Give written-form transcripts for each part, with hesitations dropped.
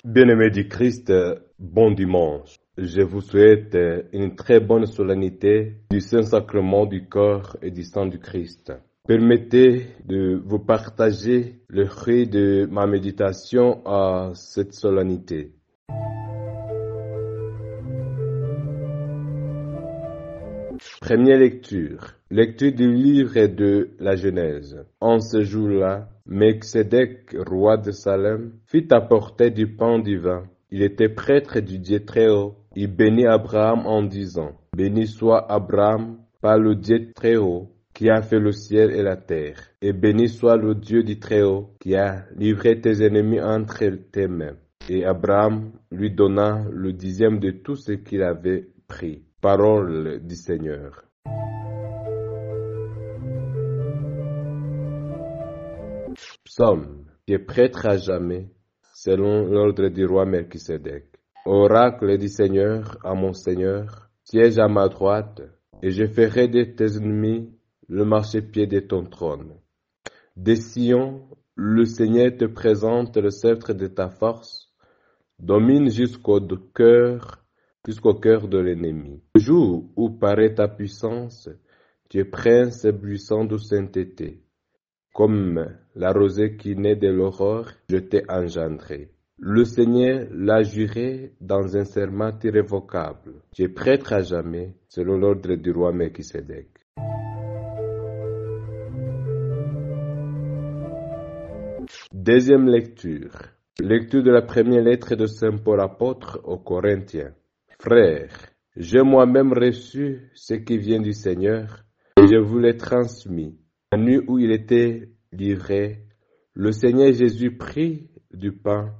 Bien-aimés du Christ, bon dimanche. Je vous souhaite une très bonne solennité du Saint-Sacrement du corps et du sang du Christ. Permettez de vous partager le fruit de ma méditation à cette solennité. Première lecture. Lecture du livre de la Genèse. En ce jour-là, Melchisédek, roi de Salem, fit apporter du pain du vin. Il était prêtre du Dieu Très-Haut. Il bénit Abraham en disant, « Béni soit Abraham par le Dieu Très-Haut, qui a fait le ciel et la terre. Et béni soit le Dieu du Très-Haut, qui a livré tes ennemis entre tes mains. » Et Abraham lui donna le 10e de tout ce qu'il avait pris. Parole du Seigneur. Psaume, qui est prêtre à jamais, selon l'ordre du roi Melchisédek. Oracle du Seigneur à mon Seigneur, siège à ma droite, et je ferai de tes ennemis le marchepied de ton trône. Des Sion, le Seigneur te présente le sceptre de ta force, domine jusqu'au cœur de l'ennemi. Le jour où paraît ta puissance, tu es prince buisson de sainteté. Comme la rosée qui naît de l'aurore, je t'ai engendré. Le Seigneur l'a juré dans un serment irrévocable. Tu es prêtre à jamais, selon l'ordre du roi Melchisédek. Deuxième lecture. Lecture de la première lettre de Saint Paul apôtre aux Corinthiens. Frères, j'ai moi-même reçu ce qui vient du Seigneur, et je vous l'ai transmis. La nuit où il était livré, le Seigneur Jésus prit du pain,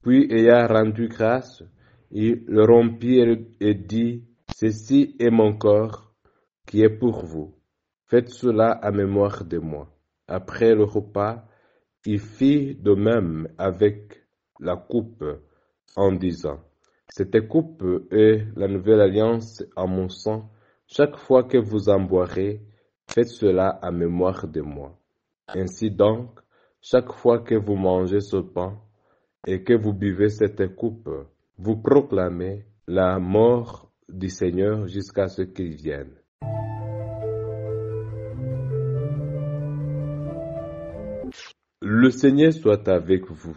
puis ayant rendu grâce, il le rompit et dit, « Ceci est mon corps qui est pour vous. Faites cela à mémoire de moi. » Après le repas, il fit de même avec la coupe en disant, « Cette coupe est la nouvelle alliance en mon sang. Chaque fois que vous en boirez, faites cela à mémoire de moi. Ainsi donc, chaque fois que vous mangez ce pain et que vous buvez cette coupe, vous proclamez la mort du Seigneur jusqu'à ce qu'il vienne. » Le Seigneur soit avec vous.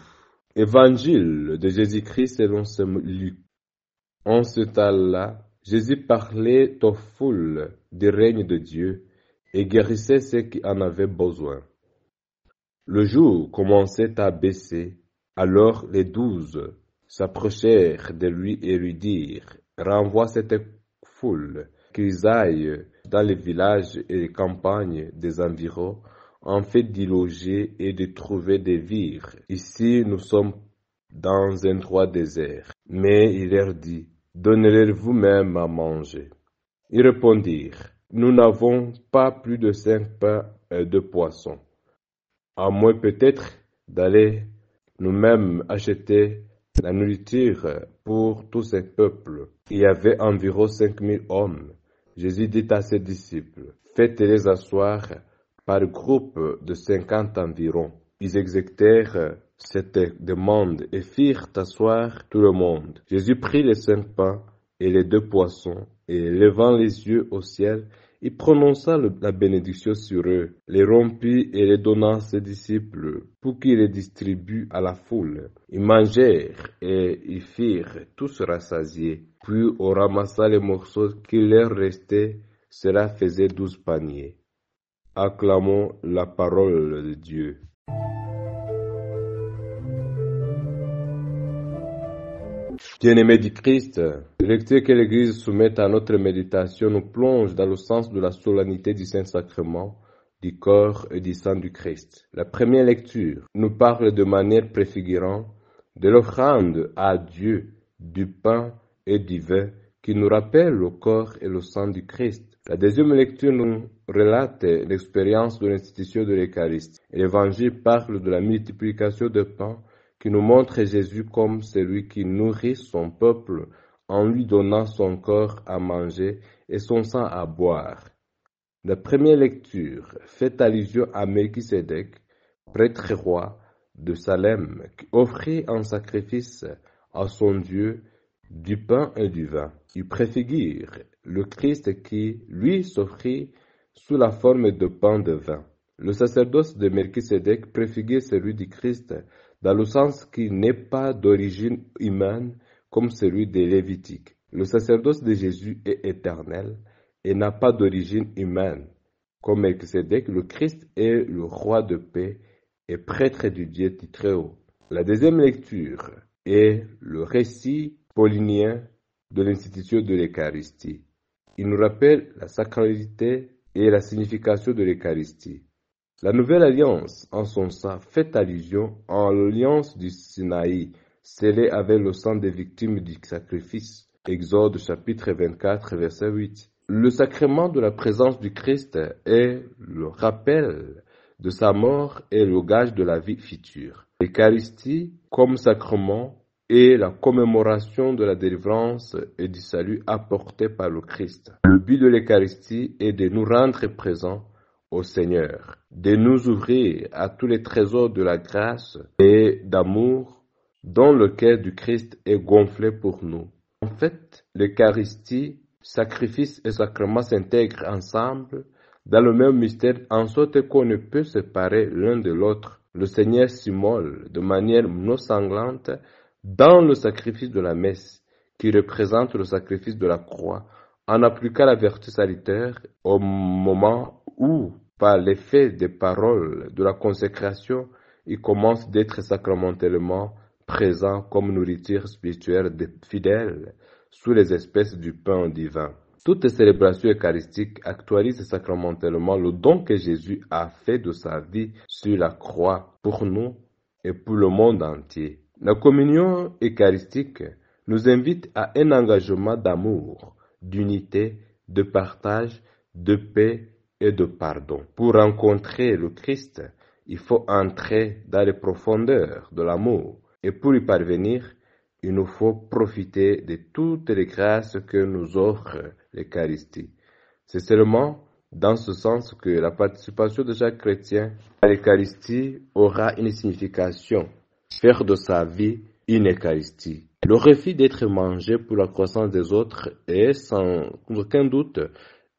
Évangile de Jésus-Christ selon saint Luc. En ce temps-là, Jésus parlait aux foules du règne de Dieu et guérissait ceux qui en avaient besoin. Le jour commençait à baisser, alors les 12 s'approchèrent de lui et lui dirent, « Renvoie cette foule, qu'ils aillent dans les villages et les campagnes des environs, en fait d'y loger et de trouver des vivres. Ici, nous sommes dans un endroit désert. » Mais il leur dit, « Donnez-leur vous-même à manger. » Ils répondirent, « Nous n'avons pas plus de 5 pains et 2 poissons. À moins peut-être d'aller nous-mêmes acheter la nourriture pour tout ce peuple. » Il y avait environ 5000 hommes. Jésus dit à ses disciples, « Faites-les asseoir par groupe de 50 environ. » Ils exécutèrent cette demande et firent asseoir tout le monde. Jésus prit les 5 pains et les 2 poissons, et levant les yeux au ciel, il prononça la bénédiction sur eux, les rompit et les donna à ses disciples pour qu'ils les distribuent à la foule. Ils mangèrent et ils firent tous rassasiés. Puis on ramassa les morceaux qui leur restaient, cela faisait 12 paniers. Acclamons la parole de Dieu. Bien-aimés du Christ, la lecture que l'Église soumet à notre méditation nous plonge dans le sens de la solennité du Saint-Sacrement, du corps et du sang du Christ. La première lecture nous parle de manière préfigurante de l'offrande à Dieu du pain et du vin qui nous rappelle le corps et le sang du Christ. La deuxième lecture nous relate l'expérience de l'institution de l'Eucharistie. L'Évangile parle de la multiplication de pain qui nous montre Jésus comme celui qui nourrit son peuple en lui donnant son corps à manger et son sang à boire. La première lecture fait allusion à Melchisédek, prêtre roi, de Salem qui offrit en sacrifice à son Dieu du pain et du vin. Il préfigure le Christ qui, lui, s'offrit sous la forme de pain et de vin. Le sacerdoce de Melchisédek préfigure celui du Christ dans le sens qu'il n'est pas d'origine humaine comme celui des Lévitiques. Le sacerdoce de Jésus est éternel et n'a pas d'origine humaine. Comme Melchisédek, le Christ est le roi de paix et prêtre du Dieu du Très-Haut. La deuxième lecture est le récit paulinien de l'institution de l'Eucharistie. Il nous rappelle la sacralité et la signification de l'Eucharistie. La nouvelle alliance, en son sein, fait allusion à l'alliance du Sinaï, scellée avec le sang des victimes du sacrifice. Exode chapitre 24, verset 8. Le sacrement de la présence du Christ est le rappel de sa mort et le gage de la vie future. L'Eucharistie, comme sacrement, est la commémoration de la délivrance et du salut apporté par le Christ. Le but de l'Eucharistie est de nous rendre présents au Seigneur, de nous ouvrir à tous les trésors de la grâce et d'amour dont le cœur du Christ est gonflé pour nous. En fait, l'Eucharistie, sacrifice et sacrement s'intègrent ensemble dans le même mystère en sorte qu'on ne peut séparer l'un de l'autre. Le Seigneur s'immole de manière non sanglante dans le sacrifice de la messe, qui représente le sacrifice de la croix, en appliquant la vertu salutaire au moment où, par l'effet des paroles de la consécration, il commence d'être sacramentellement présent comme nourriture spirituelle des fidèles sous les espèces du pain divin. Toute célébration eucharistique actualise sacramentellement le don que Jésus a fait de sa vie sur la croix pour nous et pour le monde entier. La communion eucharistique nous invite à un engagement d'amour, d'unité, de partage, de paix et de pardon. Pour rencontrer le Christ, il faut entrer dans les profondeurs de l'amour. Et pour y parvenir, il nous faut profiter de toutes les grâces que nous offre l'Eucharistie. C'est seulement dans ce sens que la participation de chaque chrétien à l'Eucharistie aura une signification. Faire de sa vie une Eucharistie. Le refus d'être mangé pour la croissance des autres est sans aucun doute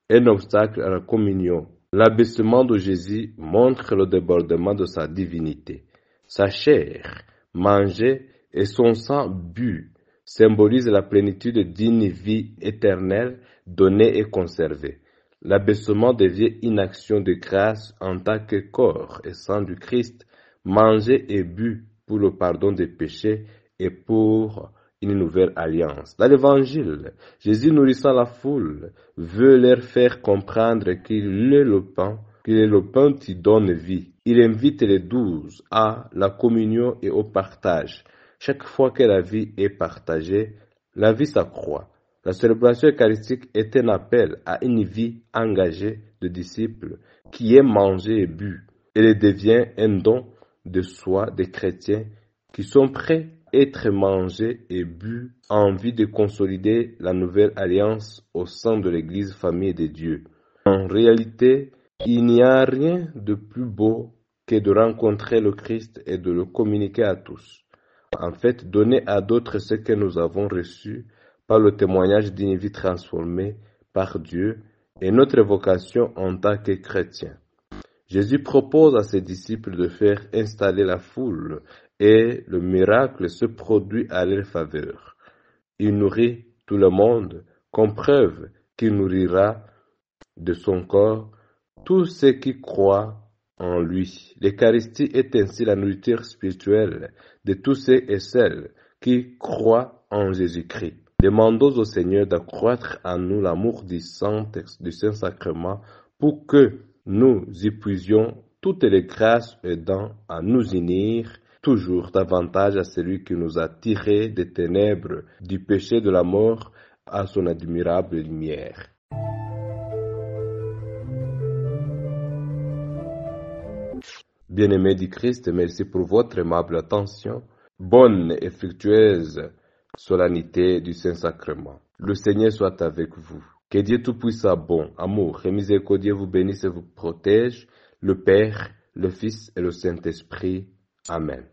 un obstacle à la communion. L'abaissement de Jésus montre le débordement de sa divinité. Sa chair, mangée, et son sang bu symbolisent la plénitude d'une vie éternelle donnée et conservée. L'abaissement devient une action de grâce en tant que corps et sang du Christ, mangé et bu pour le pardon des péchés et pour une nouvelle alliance. Dans l'Évangile, Jésus, nourrissant la foule, veut leur faire comprendre qu'il est le pain qui donne vie. Il invite les 12 à la communion et au partage. Chaque fois que la vie est partagée, la vie s'accroît. La célébration eucharistique est un appel à une vie engagée de disciples qui est mangée et bu. Elle devient un don de soi des chrétiens qui sont prêts à être mangés et bu en vue de consolider la nouvelle alliance au sein de l'Église famille de Dieu. En réalité, il n'y a rien de plus beau que de rencontrer le Christ et de le communiquer à tous. En fait, donner à d'autres ce que nous avons reçu par le témoignage d'une vie transformée par Dieu et notre vocation en tant que chrétiens. Jésus propose à ses disciples de faire installer la foule et le miracle se produit à leur faveur. Il nourrit tout le monde comme preuve qu'il nourrira de son corps tous ceux qui croient en lui. L'Eucharistie est ainsi la nourriture spirituelle de tous ceux et celles qui croient en Jésus-Christ. Demandons au Seigneur d'accroître en nous l'amour du Saint-Sacrement pour que nous y puisions toutes les grâces aidant à nous unir toujours davantage à celui qui nous a tirés des ténèbres, du péché de la mort à son admirable lumière. Bien-aimés du Christ, merci pour votre aimable attention. Bonne et fructueuse solennité du Saint-Sacrement. Le Seigneur soit avec vous. Que Dieu Tout-Puissant, bon, amour et miséricordieux vous bénisse et vous protège, le Père, le Fils et le Saint-Esprit. Amen.